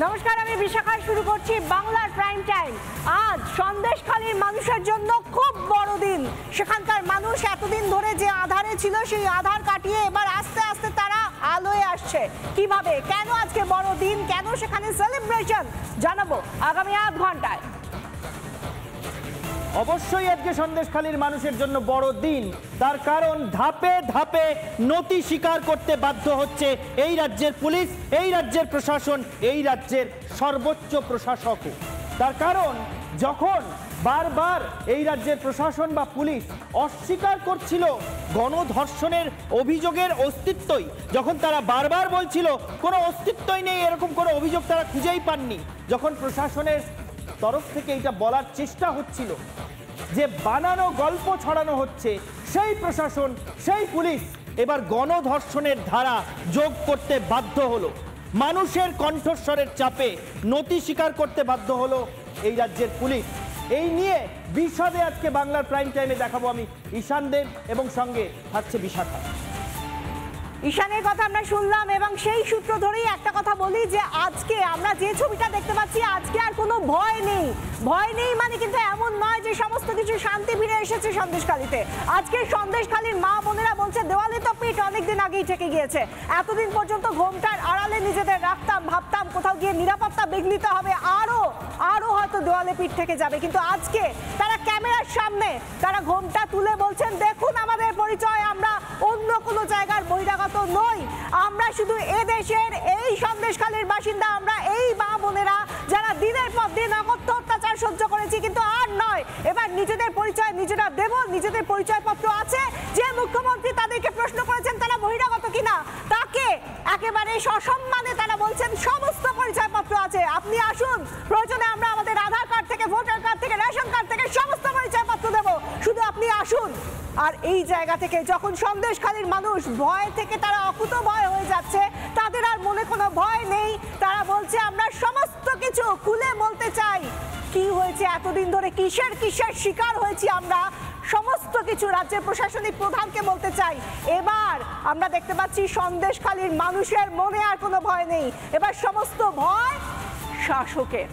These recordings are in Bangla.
নমস্কার, আমি বিশাখা। শুরু করছি বাংলার প্রাইম টাইম। আজ সন্দেশখালীর মানুষের জন্য খুব বড় দিন। সেখানকার মানুষ এতদিন ধরে যে আধারে ছিল সেই আধার কাটিয়ে এবার আস্তে আস্তে তারা আলোয় আসছে। কিভাবে, কেন আজকে বড় দিন, কেন সেখানে সেলিব্রেশন, জানাবো আগামী আধ ঘন্টায়। অবশ্যই আজকে সন্দেশখালীর মানুষের জন্য বড় দিন, তার কারণ ধাপে ধাপে নতি স্বীকার করতে বাধ্য হচ্ছে এই রাজ্যের পুলিশ, এই রাজ্যের প্রশাসন, এই রাজ্যের সর্বোচ্চ প্রশাসকও। তার কারণ যখন বারবার এই রাজ্যের প্রশাসন বা পুলিশ অস্বীকার করছিল গণধর্ষণের অভিযোগের অস্তিত্বই, যখন তারা বারবার বলছিল কোনো অস্তিত্বই নেই, এরকম কোনো অভিযোগ তারা খুঁজেই পাননি, যখন প্রশাসনের তরফ থেকে এটা বলার চেষ্টা হচ্ছিল যে বানানো গল্প ছড়ানো হচ্ছে, সেই প্রশাসন, সেই পুলিশ এবার গণধর্ষণের ধারা যোগ করতে বাধ্য হলো। মানুষের কণ্ঠস্বরের চাপে নতি স্বীকার করতে বাধ্য হলো এই রাজ্যের পুলিশ। এই নিয়ে বিশদে আজকে বাংলার প্রাইম টাইমে দেখাবো আমি ঈশান দেব, এবং সঙ্গে থাকছে বিশাখা। ঈশানের কথা আমরা শুনলাম এবং সেই সূত্র ধরেই একটা কথা বলি যে আজকে আমরা যে ছবিটা দেখতে পাচ্ছি, আজকে আর কোনো ভয় নেই। ভয় নেই মানে কিন্তু এমন নয় যে সমস্ত কিছু শান্তি ফিরে এসেছে সন্দেশখালীতে। আজকে সন্দেশখালীর মা বোনেরা বলছে দেওয়ালে তো পিঠ অনেকদিন আগেই ঠেকে গিয়েছে। এতদিন পর্যন্ত ঘোমটার আড়ালে নিজেদের রাখতাম, ভাবতাম কোথাও গিয়ে নিরাপত্তা বিঘ্নিত হবে, আরো হয়তো দেওয়ালে পিঠ থেকে যাবে, কিন্তু আজকে তারা ক্যামেরার সামনে তারা ঘোমটা তুলে বলছেন দেখুন আমাদের পরিচয়, আমরা অন্য কোনো জায়গার বহিরাগত নই, আমরা শুধু এদেশের এই সন্দেশখালীর বাসিন্দা, আমরা এই মা বোনেরা যারা দিনের পর দিন অকথ্য অত্যাচার সহ্য করেছি, কিন্তু আর নয়। এবার নিজেদের পরিচয় নিজেরা দেব। নিজেদের পরিচয়পত্র আছে, যে মুখ্যমন্ত্রী তাদেরকে প্রশ্ন করেছেন তারা বহিরাগত কিনা, তাকে একেবারে সসম্মানে তারা বলছেন সমস্ত পরিচয়পত্র আছে, আপনি আসুন, প্রয়োজনে আমরা আমাদের আধার কার্ড থেকে, ভোটার কার্ড থেকে, রেশন কার্ড থেকে সমস্ত পরিচয়পত্র দেব, শুধু আপনি আসুন। আর এই জায়গা থেকে যখন সন্দেশখালীর মানুষ ভয় থেকে তারা অকুত ভয় হয়ে যাচ্ছে, তাদের আর মনে কোনো ভয় নেই, তারা বলছে আমরা সমস্ত কিছু খুলে বলতে চাই, কি হয়েছে এতদিন ধরে, কিসের শিকার হয়েছি আমরা, সমস্ত কিছু রাজ্যের প্রশাসনিক প্রধানকে বলতে চাই। এবার আমরা দেখতে পাচ্ছি সন্দেশখালীর মানুষের মনে আর কোনো ভয় নেই, এবার সমস্ত ভয় শাসকের,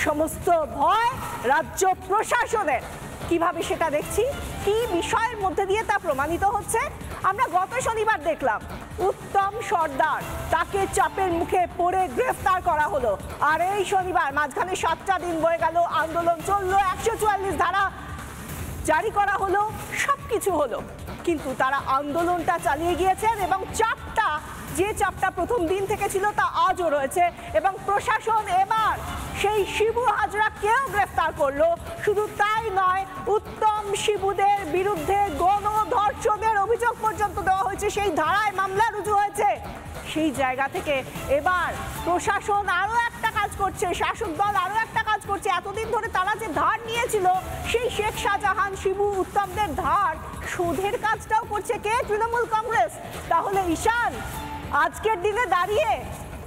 সমস্ত ভয় রাজ্য প্রশাসনের। কিভাবে সেটা দেখছি, কি বিষয়ের মধ্যে দিয়ে তা প্রমাণিত হচ্ছে। আমরা গত শনিবার দেখলাম উত্তম সর্দার, তাকে চাপের মুখে পড়ে গ্রেফতার করা হলো। আর এই শনিবার মাঝখানে 7টা দিন বয়ে গেল, আন্দোলন চললো, 144 ধারা জারি করা হলো, সবকিছু হলো, কিন্তু তারা আন্দোলনটা চালিয়ে গিয়েছেন এবং যে চাপটা প্রথম দিন থেকে ছিল তা আজও রয়েছে। এবং প্রশাসন এবার সেই শিবু হাজরাকেও গ্রেফতার করলো। শুধু তাই নয়, উত্তম শিবুদের বিরুদ্ধে গণধর্ষণের অভিযোগ পর্যন্ত দেওয়া হয়েছে, সেই ধারায় মামলা রুজু হয়েছে। সেই জায়গা থেকে এবার প্রশাসন আরো একটা কাজ করছে, শাসক দল আরো একটা কাজ করছে। এতদিন ধরে তারা যে ধার নিয়েছিল, সেই শেখ শাহজাহান, শিবু, উত্তমদের ধার শোধের কাজটাও করছে কে? তৃণমূল কংগ্রেস। তাহলে ঈশান, আজকের দিনে দাঁড়িয়ে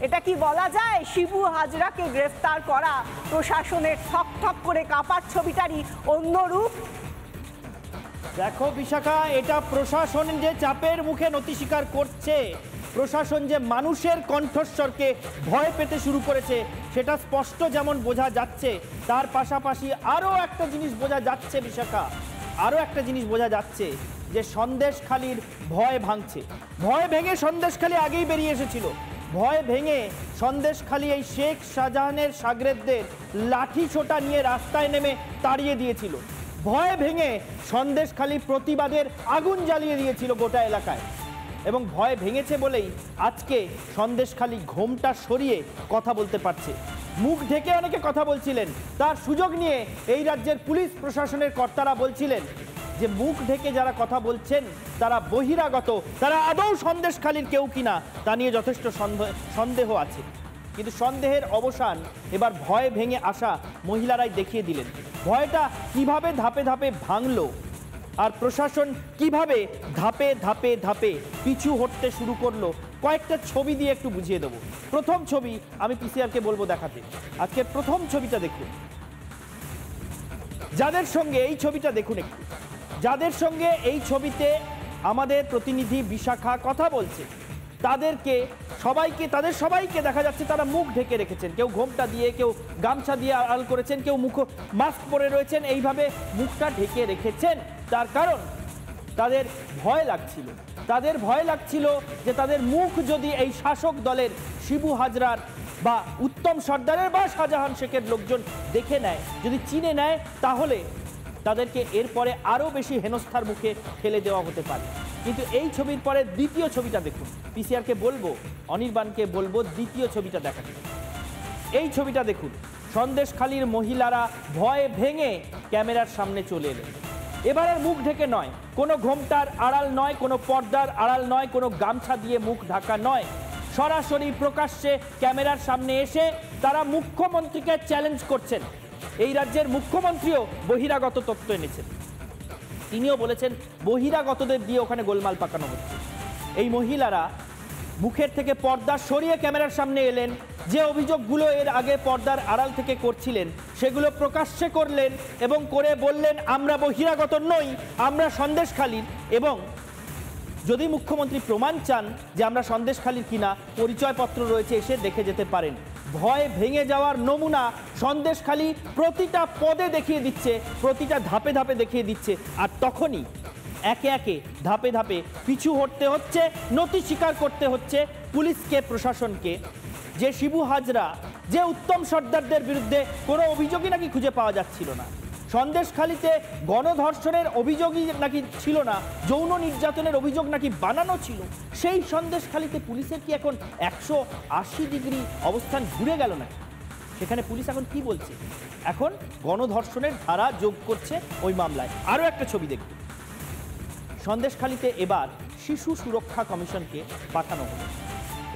এটা কি বলা যায় শিবু হাজরাকে গ্রেফতার করা প্রশাসনের ঠক ঠক করে কাঁপার ছবিটারই অন্য রূপ? দেখো বিশাখা, এটা প্রশাসন যে চাপের মুখে নতি স্বীকার করছে, প্রশাসন যে মানুষের কণ্ঠস্বরকে ভয় পেতে শুরু করেছে, সেটা স্পষ্ট যেমন বোঝা যাচ্ছে, তার পাশাপাশি আরও একটা জিনিস বোঝা যাচ্ছে বিশাখা, আরও একটা জিনিস বোঝা যাচ্ছে যে সন্দেশখালীর ভয় ভাঙছে। ভয় ভেঙে সন্দেশখালী আগেই বেরিয়ে এসেছিল, ভয় ভেঙে সন্দেশখালী এই শেখ শাহজাহানের শাগরেদদের লাঠি ছোটা নিয়ে রাস্তায় নেমে তাড়িয়ে দিয়েছিল। ভয় ভেঙে সন্দেশখালী প্রতিবাদের আগুন জ্বালিয়ে দিয়েছিল গোটা এলাকায়। এবং ভয় ভেঙেছে বলেই আজকে সন্দেশখালী ঘোমটা সরিয়ে কথা বলতে পারছে। মুখ ঢেকে অনেকে কথা বলছিলেন, তার সুযোগ নিয়ে এই রাজ্যের পুলিশ প্রশাসনের কর্তারা বলছিলেন যে মুখ ঢেকে যারা কথা বলছেন তারা বহিরাগত, তারা আদৌ সন্দেশখালীর কেউ কিনা তা নিয়ে যথেষ্ট সন্দেহ আছে। কিন্তু সন্দেহের অবসান এবার ভয় ভেঙে আসা মহিলারাই দেখিয়ে দিলেন। ভয়টা কিভাবে ধাপে ধাপে ভাঙলো, আর প্রশাসন কিভাবে ধাপে ধাপে ধাপে পিছু হটতে শুরু করলো, কয়েকটা ছবি দিয়ে একটু বুঝিয়ে দেবো। প্রথম ছবি আমি পিসিআরকে বলবো দেখাতে। আজকের প্রথম ছবিটা দেখুন, যাদের সঙ্গে এই ছবিটা দেখুন একটু, যাদের সঙ্গে এই ছবিতে আমাদের প্রতিনিধি বিশাখা কথা বলছে, তাদেরকে তাদের সবাইকে দেখা যাচ্ছে তারা মুখ ঢেকে রেখেছেন, কেউ ঘোমটা দিয়ে, কেউ গামছা দিয়ে আড়াল করেছেন, কেউ মাস্ক পরে রয়েছেন, এইভাবে মুখটা ঢেকে রেখেছেন। তার কারণ তাদের ভয় লাগছিল যে তাদের মুখ যদি এই শাসক দলের শিবু হাজরার বা উত্তম সর্দারের বা শাহজাহান শেখের লোকজন দেখে নেয়, যদি চিনে নেয়, তাহলে তাদেরকে এরপরে আরও বেশি হেনস্থার মুখে ঠেলে দেওয়া হতে পারে। কিন্তু এই ছবির পরে দ্বিতীয় ছবিটা দেখুন, পিসিআরকে বলবো, অনির্বাণকে বলবো দ্বিতীয় ছবিটা দেখাতে। এই ছবিটা দেখুন, সন্দেশখালীর মহিলারা ভয় ভেঙে ক্যামেরার সামনে চলে এলেন। এবার আর মুখ ঢেকে নয়, কোনো ঘোমটার আড়াল নয়, কোনো পর্দার আড়াল নয়, কোনো গামছা দিয়ে মুখ ঢাকা নয়, সরাসরি প্রকাশ্যে ক্যামেরার সামনে এসে তারা মুখ্যমন্ত্রীকে চ্যালেঞ্জ করছেন। এই রাজ্যের মুখ্যমন্ত্রীও বহিরাগত তথ্য এনেছেন, তিনিও বলেছেন বহিরাগতদের দিয়ে ওখানে গোলমাল পাকানো হচ্ছে। এই মহিলারা মুখের থেকে পর্দা সরিয়ে ক্যামেরার সামনে এলেন, যে অভিযোগগুলো এর আগে পর্দার আড়াল থেকে করছিলেন সেগুলো প্রকাশ্যে করলেন এবং করে বললেন আমরা বহিরাগত নই, আমরা সন্দেশখালীর। এবং যদি মুখ্যমন্ত্রী প্রমাণ চান যে আমরা সন্দেশখালীর কিনা, পরিচয়পত্র রয়েছে, এসে দেখে যেতে পারেন। ভয় ভেঙে যাওয়ার নমুনা সন্দেশখালী প্রতিটা পদে দেখিয়ে দিচ্ছে, প্রতিটা ধাপে ধাপে দেখিয়ে দিচ্ছে। আর তখনই একে একে ধাপে ধাপে পিছু হটতে হচ্ছে, নতি স্বীকার করতে হচ্ছে পুলিশকে, প্রশাসনকে, যে শিবু হাজরা, যে উত্তম সর্দারদের বিরুদ্ধে কোনো অভিযোগই নাকি খুঁজে পাওয়া যাচ্ছিল না, সন্দেশখালীতে গণধর্ষণের অভিযোগই নাকি ছিল না, যৌন নির্যাতনের অভিযোগ নাকি বানানো ছিল, সেই সন্দেশখালীতে পুলিশের কি এখন 180 ডিগ্রি অবস্থান ঘুরে গেল নাকি? সেখানে পুলিশ এখন কি বলছে? এখন গণধর্ষণের ধারা যোগ করছে ওই মামলায়। আরও একটা ছবি দেখব, সন্দেশখালীতে এবার শিশু সুরক্ষা কমিশনকে পাঠানো হলো।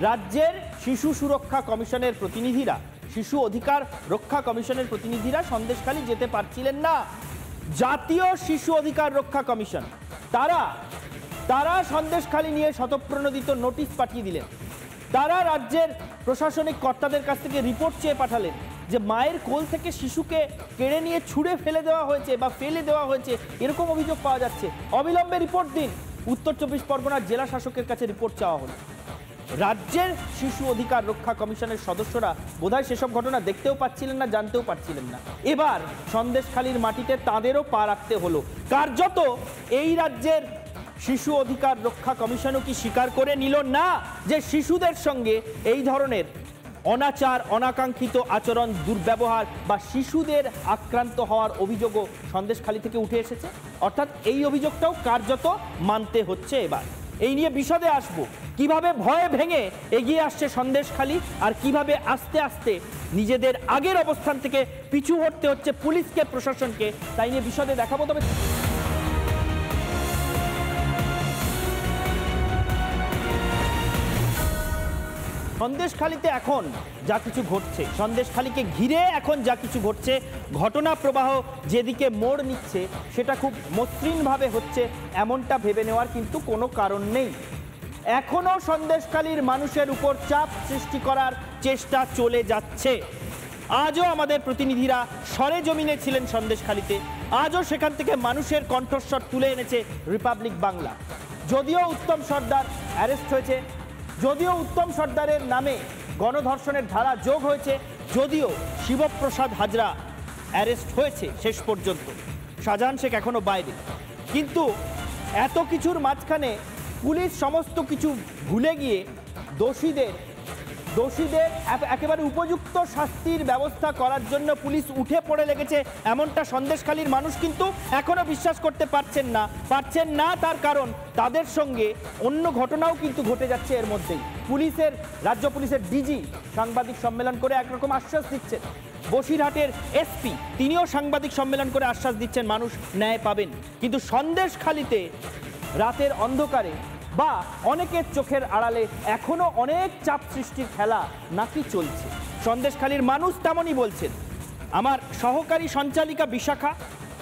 রাজ্যের শিশু সুরক্ষা কমিশনের প্রতিনিধিরা, শিশু অধিকার রক্ষা কমিশনের প্রতিনিধিরা সন্দেশখালী যেতে পারছিলেন না। জাতীয় শিশু অধিকার রক্ষা কমিশন তারা সন্দেশখালী নিয়ে স্বতঃপ্রণোদিত নোটিশ পাঠিয়ে দিলেন। তারা রাজ্যের প্রশাসনিক কর্তাদের কাছ থেকে রিপোর্ট চেয়ে পাঠালেন যে মায়ের কোল থেকে শিশুকে কেড়ে নিয়ে ছুঁড়ে ফেলে দেওয়া হয়েছে বা ফেলে দেওয়া হয়েছে, এরকম অভিযোগ পাওয়া যাচ্ছে। অবিলম্বে রিপোর্ট দিন। উত্তর 24 পরগনার জেলা শাসকের কাছে রিপোর্ট চাওয়া হলো। রাজ্যের শিশু অধিকার রক্ষা কমিশনের সদস্যরা বোধহয় সেসব ঘটনা দেখতেও পাচ্ছিলেন না, জানতেও পারছিলেন না। এবার সন্দেশখালীর মাটিতে তাদেরও পা রাখতে হলো। কার্যত এই রাজ্যের শিশু অধিকার রক্ষা কমিশনও কি স্বীকার করে নিল না যে শিশুদের সঙ্গে এই ধরনের অনাচার, অনাকাঙ্ক্ষিত আচরণ, দুর্ব্যবহার বা শিশুদের আক্রান্ত হওয়ার অভিযোগও সন্দেশখালী থেকে উঠে এসেছে? অর্থাৎ এই অভিযোগটাও কার্যত মানতে হচ্ছে। এবার এই নিয়ে বিশদে আসবো, কিভাবে ভয়ে ভেঙে এগিয়ে আসছে সন্দেশখালী আর কিভাবে আস্তে আস্তে নিজেদের আগের অবস্থান থেকে পিছু হটতে হচ্ছে পুলিশকে, প্রশাসনকে, তাই নিয়ে বিশদে দেখাবো। তবে সন্দেশখালীতে এখন যা কিছু ঘটছে, সন্দেশখালীকে ঘিরে এখন যা কিছু ঘটছে, ঘটনা প্রবাহ যেদিকে মোড় নিচ্ছে সেটা খুব মসৃণভাবে হচ্ছে এমনটা ভেবে নেওয়ার কিন্তু কোনো কারণ নেই। এখনও সন্দেশখালীর মানুষের উপর চাপ সৃষ্টি করার চেষ্টা চলে যাচ্ছে। আজও আমাদের প্রতিনিধিরা সরেজমিনে ছিলেন সন্দেশখালীতে, আজও সেখান থেকে মানুষের কণ্ঠস্বর তুলে এনেছে রিপাবলিক বাংলা। যদিও উত্তম সর্দার অ্যারেস্ট হয়েছে, যদিও উত্তম সর্দারের নামে গণধর্ষণের ধারা যোগ হয়েছে, যদিও শিবপ্রসাদ হাজরা অ্যারেস্ট হয়েছে শেষ পর্যন্ত, শাহজাহান শেখ এখনো বাইরে, কিন্তু এত কিছুর মাঝখানে পুলিশ সমস্ত কিছু ভুলে গিয়ে দোষীদের একেবারে উপযুক্ত শাস্তির ব্যবস্থা করার জন্য পুলিশ উঠে পড়ে লেগেছে, এমনটা সন্দেশখালীর মানুষ কিন্তু এখনো বিশ্বাস করতে পারছেন না। তার কারণ তাদের সঙ্গে অন্য ঘটনাও কিন্তু ঘটে যাচ্ছে এর মধ্যেই। রাজ্য পুলিশের ডিজি সাংবাদিক সম্মেলন করে একরকম আশ্বাস দিচ্ছেন, বসিরহাটের এসপি তিনিও সাংবাদিক সম্মেলন করে আশ্বাস দিচ্ছেন মানুষ ন্যায় পাবেন। কিন্তু সন্দেশখালীতে রাতের অন্ধকারে বা অনেকের চোখের আড়ালে এখনো অনেক চাপ সৃষ্টির খেলা নাকি চলছে। সন্দেশখালীর মানুষ তেমনই বলছেন। আমার সহকারী সঞ্চালিকা বিশাখা,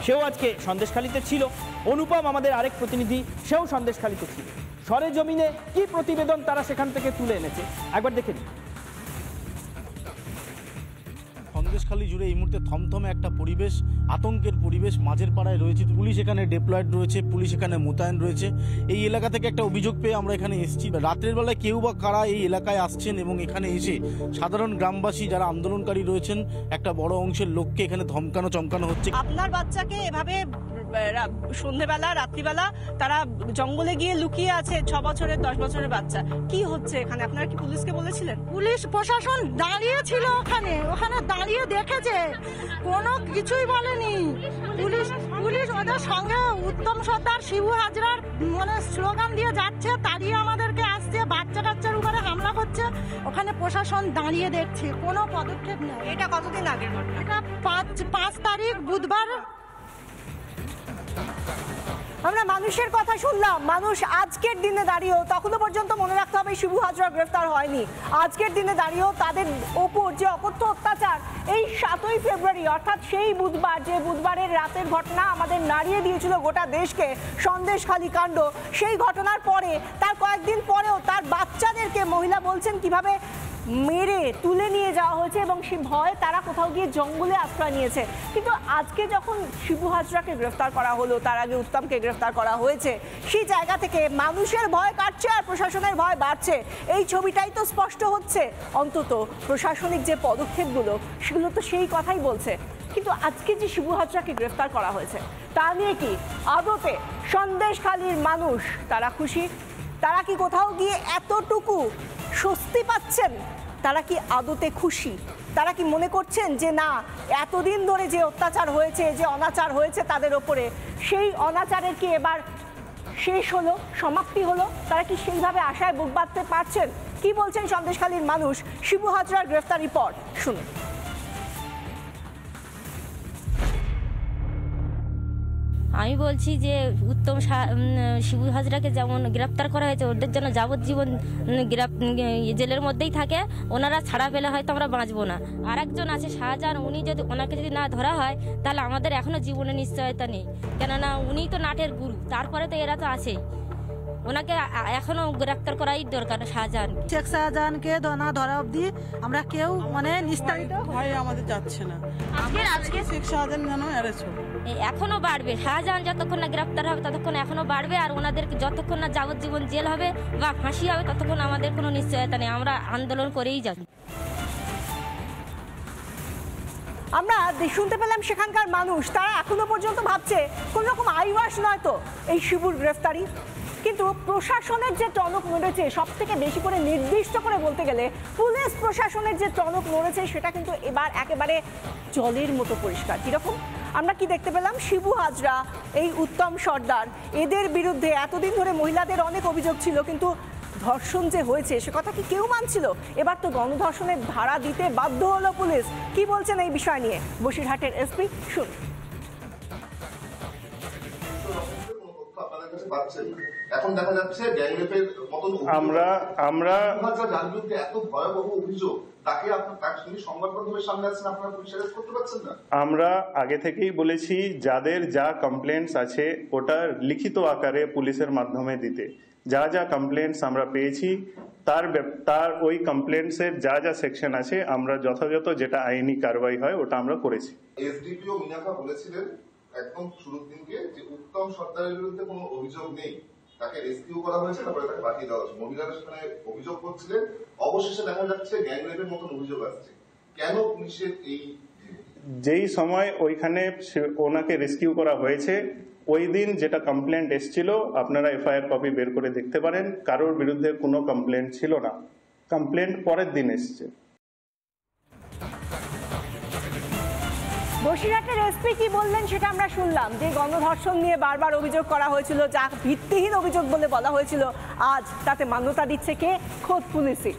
সেও আজকে সন্দেশখালীতে ছিল। অনুপম আমাদের আরেক প্রতিনিধি, সেও সন্দেশখালীতে ছিল। সরেজমিনে কি প্রতিবেদন তারা সেখান থেকে তুলে এনেছে একবার দেখে নিন। সন্দেশখালী জুড়ে এই মুহূর্তে থমথমে একটা পরিবেশ, আতঙ্কের পরিবেশ। মাঝের পাড়ায় রয়েছে পুলিশ, এখানে ডেপ্লয়েড রয়েছে, পুলিশ এখানে মোতায়েন রয়েছে। এই এলাকা থেকে একটা অভিযোগ পেয়ে আমরা এখানে এসেছি। রাতের বেলায় কেউ বা কারা এই এলাকায় আসছেন এবং এখানে এসে সাধারণ গ্রামবাসী যারা আন্দোলনকারী রয়েছেন একটা বড় অংশের লোককে এখানে ধমকানো চমকানো হচ্ছে। আপনার বাচ্চাকে এভাবে সন্ধ্যেবেলা রাত্রিবেলা তারা জঙ্গলে গিয়ে লুকিয়ে আছে, 6 বছরের 10 বছরের বাচ্চা, কি হচ্ছে এখানে? আপনারা কি পুলিশকে বলেছিলেন? পুলিশ প্রশাসন দাঁড়িয়ে ছিল ওখানে দাঁড়িয়ে দেখেছে, কোনো কিছুই বলেনি। পুলিশ ওদের সঙ্গে উত্তম সর্দার, শিবু হাজরার মানে স্লোগান দিয়ে যাচ্ছে, তাড়িয়ে আমাদেরকে আসছে, বাচ্চা কাচ্চার উপরে হামলা করছে। ওখানে প্রশাসন দাঁড়িয়ে দেখছে, কোনো পদক্ষেপ নেই। এটা কতদিন আগের ঘটনা? এটা 5 তারিখ বুধবার। আমরা মানুষের কথা শুনলাম, মানুষ আজকের দিনে দাঁড়িয়েও, তখনও পর্যন্ত মনে রাখতে হবে শিবু হাজরা গ্রেফতার হয়নি। আজকের দিনে দাঁড়িয়েও তাদের ওপর যে অকথ্য অত্যাচার, এই 7ই ফেব্রুয়ারি অর্থাৎ সেই বুধবার, যে বুধবারের রাতের ঘটনা আমাদের নাড়িয়ে দিয়েছিল গোটা দেশকে, সন্দেশখালী কাণ্ড, সেই ঘটনার পরে তার কয়েকদিন পরেও তার বাচ্চাদেরকে মহিলা বলছেন কিভাবে মেরে তুলে নিয়ে যাওয়া হয়েছে এবং সে ভয় তারা কোথাও গিয়ে জঙ্গলে আশ্রয় নিয়েছে। কিন্তু আজকে যখন শিবু হাজরাকে গ্রেফতার করা হলো, তার আগে উত্তমকে গ্রেফতার করা হয়েছে, সেই জায়গা থেকে মানুষের ভয় কাটছে আর প্রশাসনের ভয় বাড়ছে। এই ছবিটাই তো স্পষ্ট হচ্ছে। অন্তত প্রশাসনিক যে পদক্ষেপগুলো সেগুলো তো সেই কথাই বলছে। কিন্তু আজকে যে শিবু হাজরাকে গ্রেফতার করা হয়েছে তা নিয়ে কি আদতে সন্দেশখালীর মানুষ তারা খুশি? তারা কি কোথাও গিয়ে এতটুকু স্বস্তি পাচ্ছেন? তারা কি আদতে খুশি? তারা কি মনে করছেন যে না, এতদিন ধরে যে অত্যাচার হয়েছে, যে অনাচার হয়েছে তাদের ওপরে, সেই অনাচারের কি এবার শেষ হলো, সমাপ্তি হলো? তারা কি সেইভাবে আশায় বুক বাঁধতে পারছেন? কি বলছেন সন্দেশখালীর মানুষ? শিবু হাজরার গ্রেফতারি পর শুনুন। আমি বলছি যে উত্তম শিবু হাজরাকে যেমন গ্রেপ্তার করা হয়েছে, ওদের জন্য যাবজ্জীবন জেলের মধ্যেই থাকে, ওনারা ছাড়া পেলে হয়তো আমরা বাঁচবো না। আর একজন আছে শাহজাহান, ওনাকে যদি না ধরা হয় তাহলে আমাদের এখনো জীবনে নিশ্চয়তা নেই, কেননা উনি তো নাটের গুরু, তারপরে তো এরা তো আছেই। ওনাকে এখনো গ্রেপ্তার করাই দরকার। শাহজাহান, শেখ শাহজাহানকে না ধরা অবধি আমরা কেউ মানে নিস্তারিত ভয় আমাদের যাচ্ছে না। আজকে শেখ শাহজাহান যেন অ্যারেস্ট হবে, এখনো বাড়বে। শাহজাহান যতক্ষণ না গ্রেপ্তার হবে ততক্ষণ এখনো বাড়বে, আর ওনাদেরকে যতক্ষণ না যাবজ্জীবন জেল হবে বা ফাঁসি হবে ততক্ষণ আমাদের কোনো নিশ্চয়তা নেই। আমরা আন্দোলন করেই যাব। আমরা শুনতে পেলাম সেখানকার মানুষ, তারা এখনো পর্যন্ত ভাবছে কোন রকম আইওয়াস নয় তো এই শিবুর গ্রেফতারি। কিন্তু প্রশাসনের যে টনক নড়েছে, সব থেকে বেশি করে নির্দিষ্ট করে বলতে গেলে পুলিশ প্রশাসনের যে টনক নড়েছে সেটা কিন্তু এবার একেবারে জলের মতো পরিষ্কার। কিরকম? আমরা কি দেখতে পেলাম? শিবু হাজরা, এই উত্তম সর্দার, এদের বিরুদ্ধে এতদিন ধরে মহিলাদের অনেক অভিযোগ ছিল, কিন্তু ধর্ষণ যে হয়েছে সে কথা কি কেউ মানছিল? এবার তো গণধর্ষণের ধারা দিতে বাধ্য হলো পুলিশ। কি বলছেন এই বিষয় নিয়ে বসিরহাটের এসপি? শুন। এখন দেখা যাচ্ছে গ্যাংরেপের মতন আমরা যার বিরুদ্ধে এত ভয়াবহ অভিযোগ, তাকে আপনি সংবাদ মাধ্যমের সামনে আছেন, আপনারা পুলিশ অ্যারেস্ট করতে পারছেন না। আমরা আগে থেকেই বলেছি যাদের যা কমপ্লেন্টস আছে ওটা লিখিত আকারে পুলিশের মাধ্যমে দিতে। যা যা কমপ্লেন্টস আমরা পেয়েছি তার ওই কমপ্লেন্টসের যা যা সেকশন আছে আমরা যথাযথ যেটা আইনি কারবাই হয় ওটা আমরা করেছি। এসডিপিও মিনাখা বলেছিলেন একদম শুরুর দিনকে যে উত্তম সর্দারের বিরুদ্ধে কোনো অভিযোগ নেই, তাকে রেস্কিউ করা হয়েছে, তারপরে তাকে পাঠিয়ে দেওয়া হয়েছে। মহিলারা সেখানে অভিযোগ করছিলেন, অবশেষে দেখা যাচ্ছে গ্যাংরেপের মতন অভিযোগ আসছে। কেন পুলিশের এই? যেই সময় ওইখানে ওনাকে রেস্কিউ করা হয়েছে ওই দিন যেটা কমপ্লেন্ট এসেছিল আপনারা এফআইআর কপি বের করে দেখতে পারেন, কারোর বিরুদ্ধে কোনো কমপ্লেন্ট ছিল না। কমপ্লেন্ট পরের দিন এসছে। বসিরহাটের এসপি কি বললেন সেটা আমরা শুনলাম, যে গণধর্ষণ নিয়ে বারবার অভিযোগ করা হয়েছিল, যা ভিত্তিহীন অভিযোগ বলে বলা হয়েছিল, আজ তাতে মান্যতা দিচ্ছে কে? খোদ পুলিশই।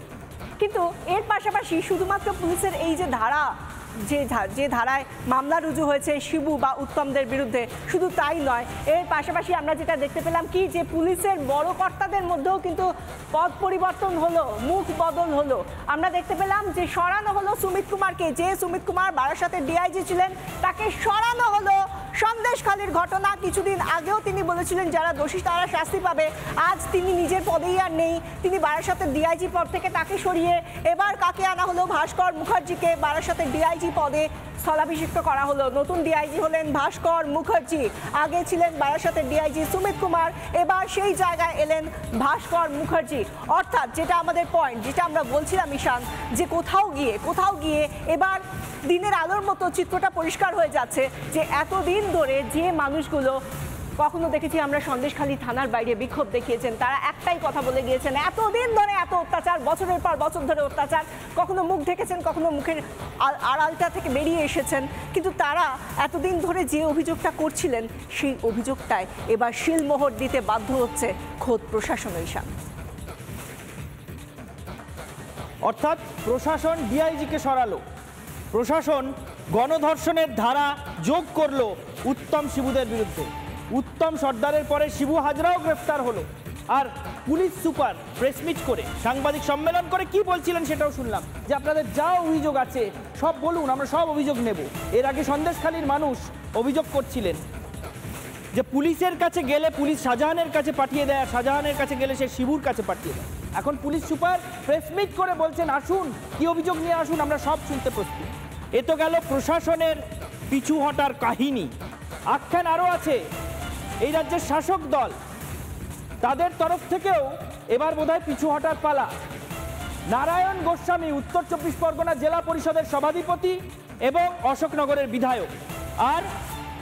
কিন্তু এর পাশাপাশি শুধুমাত্র পুলিশের এই যে ধারা, যে ধারায় মামলা রুজু হয়েছে শিবু বা উত্তমদের বিরুদ্ধে, শুধু তাই নয়, এর পাশাপাশি আমরা যেটা দেখতে পেলাম কি, যে পুলিশের বড় কর্তাদের মধ্যেও কিন্তু পদ পরিবর্তন হলো, মুখ বদল হলো। আমরা দেখতে পেলাম যে সরানো হলো সুমিত কুমারকে, যে সুমিত কুমার বারাসাতের ডিআইজি ছিলেন, তাকে সরানো হলো সন্দেশখালীর ঘটনা, কিছুদিন আগেও তিনি বলেছিলেন যারা দোষী তারা শাস্তি পাবে। আজ তিনি নিজের পদেই আর নেই, তিনি বারাসাতের ডিআইজি পদ থেকে তাকে সরিয়ে এবার কাকে আনা হলো? ভাস্কর মুখার্জিকে বারাসাতের ডিআইজি পদে স্থলাভিষিক্ত করা হলো। নতুন ডিআইজি হলেন ভাস্কর মুখার্জি। আগে ছিলেন বারাসাতের ডিআইজি সুমিত কুমার, এবার সেই জায়গায় এলেন ভাস্কর মুখার্জি। অর্থাৎ যেটা আমাদের পয়েন্ট, যেটা আমরা বলছিলাম ঈশান, যে কোথাও গিয়ে এবার দিনের আলোর মতো চিত্রটা পরিষ্কার হয়ে যাচ্ছে যে এতদিন ধরে যে মানুষগুলো কখনো দেখেছি আমরা সন্দেশখালী থানার বাইরে বিক্ষোভ দেখিয়েছেন, তারা একটাই কথা বলে গিয়েছেন, এতদিন ধরে এত অত্যাচার, বছরের পর বছর ধরে অত্যাচার, কখনো মুখ ঢেকেছেন, কখনো মুখের আড়ালটা থেকে বেরিয়ে এসেছেন, কিন্তু তারা এতদিন ধরে যে অভিযোগটা করছিলেন সেই অভিযোগটায় এবার শিলমোহর দিতে বাধ্য হচ্ছে খোদ প্রশাসন। ঈশান, অর্থাৎ প্রশাসন ডিআইজিকে সরালো, প্রশাসন গণধর্ষণের ধারা যোগ করলো উত্তম শিবুদের বিরুদ্ধে। উত্তম সর্দারের পরে শিবু হাজরাও গ্রেফতার হলো। আর পুলিশ সুপার প্রেসমিট করে সাংবাদিক সম্মেলন করে কি বলছিলেন সেটাও শুনলাম, যে আপনাদের যা অভিযোগ আছে সব বলুন, আমরা সব অভিযোগ নেব। এর আগে সন্দেশখালীর মানুষ অভিযোগ করছিলেন যে পুলিশের কাছে গেলে পুলিশ শাহজাহানের কাছে পাঠিয়ে দেয়, আর শাহজাহানের কাছে গেলে সে শিবুর কাছে পাঠিয়ে দেয়। এখন পুলিশ সুপার প্রেসমিট করে বলছেন আসুন, কি অভিযোগ নিয়ে আসুন, আমরা সব শুনতে প্রস্তুত। এ তো গেল প্রশাসনের পিছু হটার কাহিনী। আখ্যান আরও আছে, এই রাজ্যের শাসক দল তাদের তরফ থেকেও এবার বোধহয় পিছু হটার পালা। নারায়ণ গোস্বামী উত্তর 24 পরগনা জেলা পরিষদের সভাধিপতি এবং অশোকনগরের বিধায়ক, আর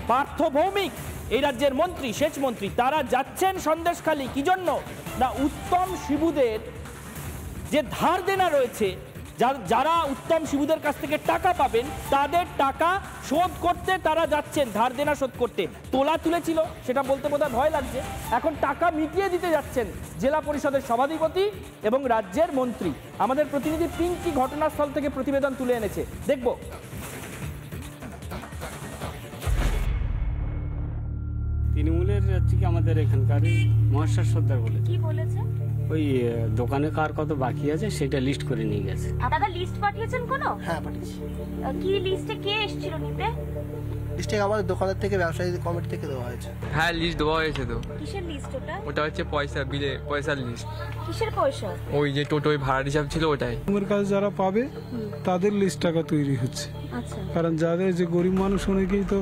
পার্থ ভৌমিক এই রাজ্যের মন্ত্রী, সেচ মন্ত্রী, তারা যাচ্ছেন সন্দেশখালী। কি জন্য না, উত্তম শিবুদের যে ধার দেনা রয়েছে, যারা উত্তম শিবুদের কাছ থেকে টাকা পাবেন তাদের টাকা শোধ করতে তারা যাচ্ছেন, ধার দেনা শোধ করতে। তোলা তুলেছিল সেটা বলতে বোধহয় ভয় লাগছে, এখন টাকা মিটিয়ে দিতে যাচ্ছেন জেলা পরিষদের সভাধিপতি এবং রাজ্যের মন্ত্রী। আমাদের প্রতিনিধি পিঙ্কি ঘটনাস্থল থেকে প্রতিবেদন তুলে এনেছে, দেখব। তৃণমূলের হচ্ছে কি আমাদের এখানকার মহাশ্বাস সর্দার বলে কি বলেছে? ওই দোকানে কার কত বাকি আছে সেটা লিস্ট করে নিয়ে গেছে। দাদা লিস্ট পাঠিয়েছেন কোনো? হ্যাঁ পাঠিয়েছি। কি লিস্টে কে এসেছিল নিতে? লিস্টে আমাদের দোকানের থেকে ব্যবসায়ী কমিটি থেকে দেওয়া হয়েছে। হ্যাঁ লিস্ট দেওয়া হয়েছে তো। কিসের লিস্ট ওটা? ওটা হচ্ছে পয়সা, বিলে পয়সার লিস্ট। কিসের পয়সা? ওই যে টোটোয় ভাড়ার হিসাব ছিল ওটাই। আমার কাছে যারা পাবে তাদের লিস্ট টাকা তৈরি হচ্ছে। আচ্ছা, কারণ যাদের যে গরিব মানুষ অনেকেই তো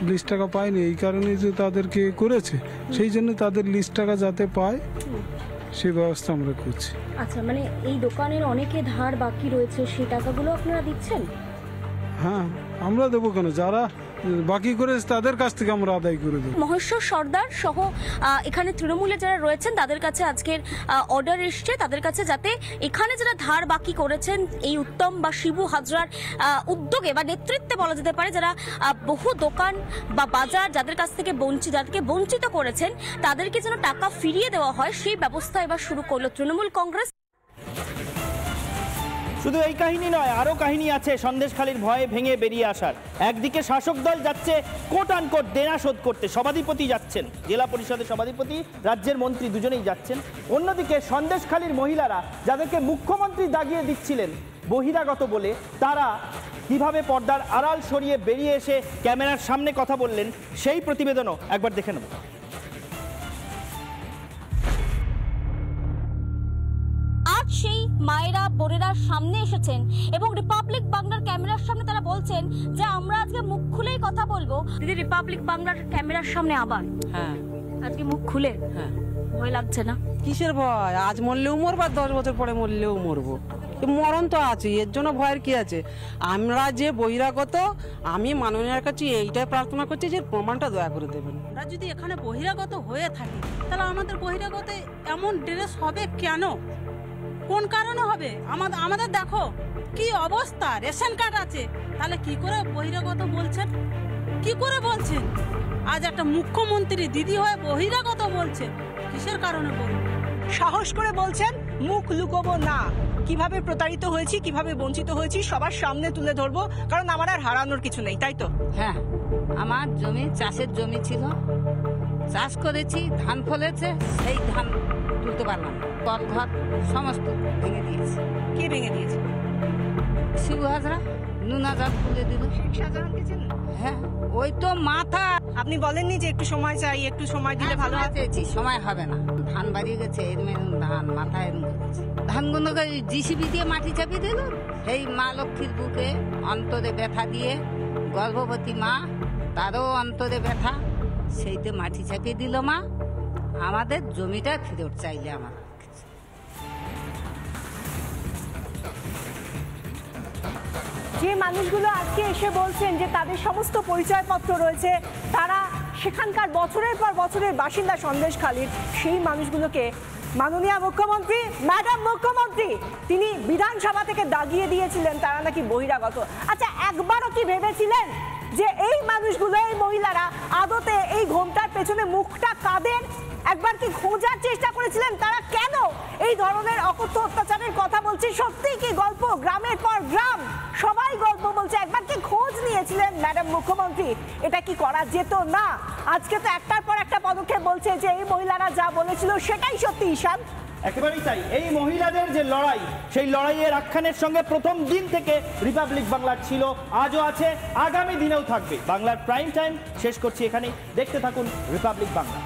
লিস্ট টাকা পায়নি, এই কারণে যে তাদেরকে করেছে, সেই জন্য তাদের লিস্ট টাকা যাতে পায় সেই ব্যবস্থা আমরা করছি। আচ্ছা, মানে এই দোকানের অনেকে ধার বাকি রয়েছে, সেই টাকাগুলো আপনারা দিচ্ছেন? হ্যাঁ, আমরা দেবো কেন, যারা বাকি করেছে তাদের কাছ থেকে আমরা আদায় করে দেবো। মহেশ্বর সর্দার সহ এখানে তৃণমূলে যারা রয়েছেন তাদের কাছে আজকের অর্ডার এসছে, তাদের কাছে যাতে এখানে যারা ধার বাকি করেছেন এই উত্তম বা শিবু হাজরার উদ্যোগে বা নেতৃত্বে বলা যেতে পারে, যারা বহু দোকান বা বাজার যাদের কাছ থেকে যাদেরকে বঞ্চিত করেছেন তাদেরকে যেন টাকা ফিরিয়ে দেওয়া হয়, সেই ব্যবস্থা এবার শুরু করলো তৃণমূল কংগ্রেস। শুধু এই কাহিনী নয়, আরও কাহিনী আছে সন্দেশখালীর ভয়ে ভেঙে বেরিয়ে আসার। একদিকে শাসক দল যাচ্ছে কোট আনকোট দেনা শোধ করতে, সভাধিপতি যাচ্ছেন, জেলা পরিষদের সভাধিপতি, রাজ্যের মন্ত্রী দুজনেই যাচ্ছেন। অন্যদিকে সন্দেশখালীর মহিলারা যাদেরকে মুখ্যমন্ত্রী দাগিয়ে দিচ্ছিলেন বহিরাগত বলে, তারা কিভাবে পর্দার আড়াল সরিয়ে বেরিয়ে এসে ক্যামেরার সামনে কথা বললেন সেই প্রতিবেদনও একবার দেখে নেব। আজ সেই মায়েরা বোনেরা সামনে এসেছেন এবং রিপাবলিক বাংলার ক্যামেরার সামনে তারা বলছেন যে আমরা আজকে মুখ খুলেই কথা বলবো। দিদি, রিপাবলিক বাংলার ক্যামেরার সামনে আবার হ্যাঁ আজকে মুখ খুলে, হ্যাঁ, ভয় লাগছে না? কিসের ভয়? আজ মরলেও মরবো, 10 বছর পরে মরলেও মরবো, মরণ তো আছে, এর জন্য ভয়ের কি আছে? আমরা যে বহিরাগত, আমি মাননীয়ার কাছে এইটাই প্রার্থনা করছি যে প্রমাণটা দয়া করে দেবেন। আমরা যদি এখানে বহিরাগত হয়ে থাকি তাহলে আমাদের বহিরাগতে এমন ড্রেস হবে কেন? কোন কারণে হবে? আমাদের দেখো কি অবস্থা, রেশন কার্ড আছে, তাহলে কি করে বহিরাগত বলছেন? কি করে বলছেন? আজ একটা মুখ্যমন্ত্রী দিদি হয়ে বহিরাগত বলছে, কিসের কারণে বলবো? সাহস করে বলছেন মুখ লুকোবো না, কিভাবে প্রতারিত হয়েছি, কিভাবে বঞ্চিত হয়েছি সবার সামনে তুলে ধরবো, কারণ আমার আর হারানোর কিছু নেই, তাই তো? হ্যাঁ, আমার জমি চাষের জমি ছিল, চাষ করেছি, ধান ফলেছে, সেই ধান তুলতে পারলাম, কল ঘর সমস্ত ভেঙে দিয়েছে। কে ভেঙে দিয়েছে? শিবু হাজরা নুনা জল তুলে দিল। শেখ শাহজাহানকে চেনেন? হ্যাঁ ওই তো মাথা। আপনি বলেননি যে একটু সময় চাই, একটু সময় দিলে ভালো হয়? চেয়েছি, সময় হবে না, ধান বাড়িয়ে গেছে, এরকম ধান মাথায় এরকম করেছে। ধানগুলোকে জিসিবি দিয়ে মাটি চাপিয়ে দিল। এই মা লক্ষ্মীর বুকে অন্তরে ব্যথা দিয়ে, গর্ভবতী মা তারও অন্তরে ব্যথা, সেইতে মাটি চাপিয়ে দিল মা। আমাদের জমিটা ফেরত চাইলে আমার। যে মানুষগুলো আজকে এসে বলছেন যে তাদের সমস্ত পরিচয়পত্র রয়েছে, তারা সেখানকার বছরের পর বছরের বাসিন্দা সন্দেশখালীর, সেই মানুষগুলোকে মাননীয় মুখ্যমন্ত্রী, ম্যাডাম মুখ্যমন্ত্রী, তিনি বিধানসভা থেকে দাগিয়ে দিয়েছিলেন তারা নাকি বহিরাগত। আচ্ছা, একবারও কি ভেবেছিলেন যে এই মানুষগুলো, এই মহিলারা আদতে এই ঘোমটার পেছনে মুখটা কাদের? একবার কি খোঁজার চেষ্টা করেছিলেন তারা কেন এই ধরনের অকথ্য অত্যাচারের কথা বলছে? সত্যি কি গল্প? গ্রামের পর গ্রাম সবাই গল্প বলছে। একবার কি খোঁজ নিয়েছিলেন ম্যাডাম মুখ্যমন্ত্রী? এটা কি করা যেত না? আজকে তো একটার পর একটা পদক্ষেপ বলছে যে এই মহিলারা যা বলেছিল সেটাই সত্যি। ঈশান, একেবারেই তাই। এই মহিলাদের যে লড়াই, সেই লড়াইয়ের আখ্যানের সঙ্গে প্রথম দিন থেকে রিপাবলিক বাংলার ছিল, আজও আছে, আগামী দিনেও থাকবে। বাংলার প্রাইম টাইম শেষ করছি এখানেই। দেখতে থাকুন রিপাবলিক বাংলা।